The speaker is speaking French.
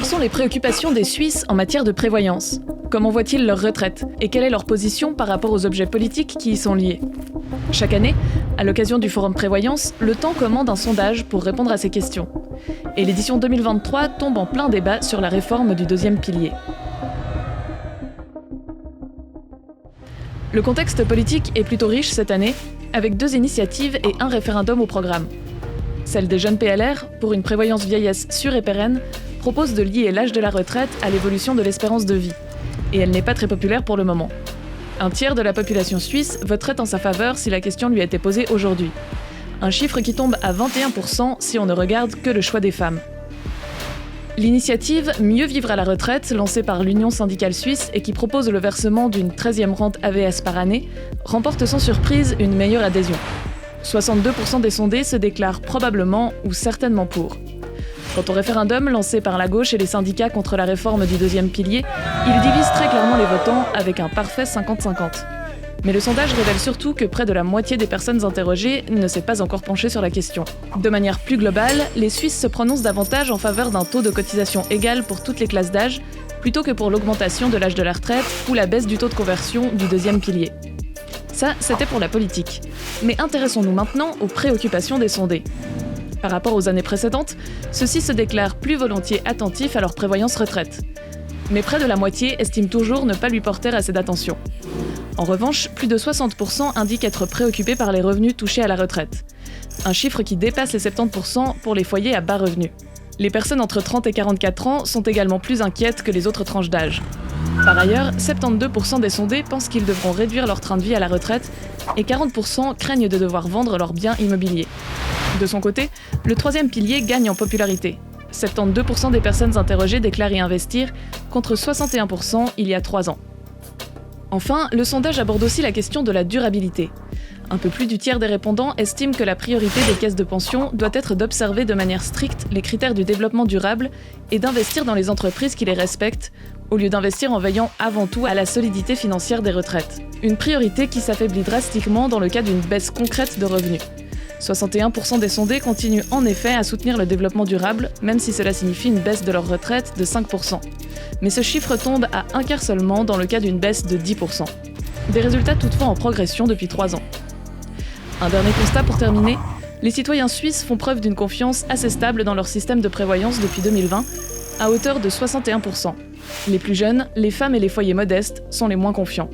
Quelles sont les préoccupations des Suisses en matière de prévoyance? Comment voient-ils leur retraite? Et quelle est leur position par rapport aux objets politiques qui y sont liés? Chaque année, à l'occasion du Forum Prévoyance, Le Temps commande un sondage pour répondre à ces questions. Et l'édition 2023 tombe en plein débat sur la réforme du deuxième pilier. Le contexte politique est plutôt riche cette année, avec 2 initiatives et un référendum au programme. Celle des jeunes PLR, pour une prévoyance vieillesse sûre et pérenne, propose de lier l'âge de la retraite à l'évolution de l'espérance de vie. Et elle n'est pas très populaire pour le moment. Un tiers de la population suisse voterait en sa faveur si la question lui était posée aujourd'hui. Un chiffre qui tombe à 21% si on ne regarde que le choix des femmes. L'initiative Mieux vivre à la retraite, lancée par l'Union syndicale suisse et qui propose le versement d'une 13e rente AVS par année, remporte sans surprise une meilleure adhésion. 62% des sondés se déclarent probablement ou certainement pour. Quant au référendum lancé par la gauche et les syndicats contre la réforme du deuxième pilier, il divise très clairement les votants avec un parfait 50-50. Mais le sondage révèle surtout que près de la moitié des personnes interrogées ne s'est pas encore penchée sur la question. De manière plus globale, les Suisses se prononcent davantage en faveur d'un taux de cotisation égal pour toutes les classes d'âge, plutôt que pour l'augmentation de l'âge de la retraite ou la baisse du taux de conversion du deuxième pilier. Ça, c'était pour la politique. Mais intéressons-nous maintenant aux préoccupations des sondés. Par rapport aux années précédentes, ceux-ci se déclarent plus volontiers attentifs à leur prévoyance retraite. Mais près de la moitié estiment toujours ne pas lui porter assez d'attention. En revanche, plus de 60% indiquent être préoccupés par les revenus touchés à la retraite. Un chiffre qui dépasse les 70% pour les foyers à bas revenus. Les personnes entre 30 et 44 ans sont également plus inquiètes que les autres tranches d'âge. Par ailleurs, 72% des sondés pensent qu'ils devront réduire leur train de vie à la retraite et 40% craignent de devoir vendre leurs biens immobiliers. De son côté, le troisième pilier gagne en popularité. 72% des personnes interrogées déclarent y investir, contre 61% il y a 3 ans. Enfin, le sondage aborde aussi la question de la durabilité. Un peu plus du tiers des répondants estiment que la priorité des caisses de pension doit être d'observer de manière stricte les critères du développement durable et d'investir dans les entreprises qui les respectent, au lieu d'investir en veillant avant tout à la solidité financière des retraites. Une priorité qui s'affaiblit drastiquement dans le cas d'une baisse concrète de revenus. 61% des sondés continuent en effet à soutenir le développement durable, même si cela signifie une baisse de leur retraite de 5%. Mais ce chiffre tombe à un quart seulement dans le cas d'une baisse de 10%. Des résultats toutefois en progression depuis 3 ans. Un dernier constat pour terminer, les citoyens suisses font preuve d'une confiance assez stable dans leur système de prévoyance depuis 2020, à hauteur de 61%. Les plus jeunes, les femmes et les foyers modestes sont les moins confiants.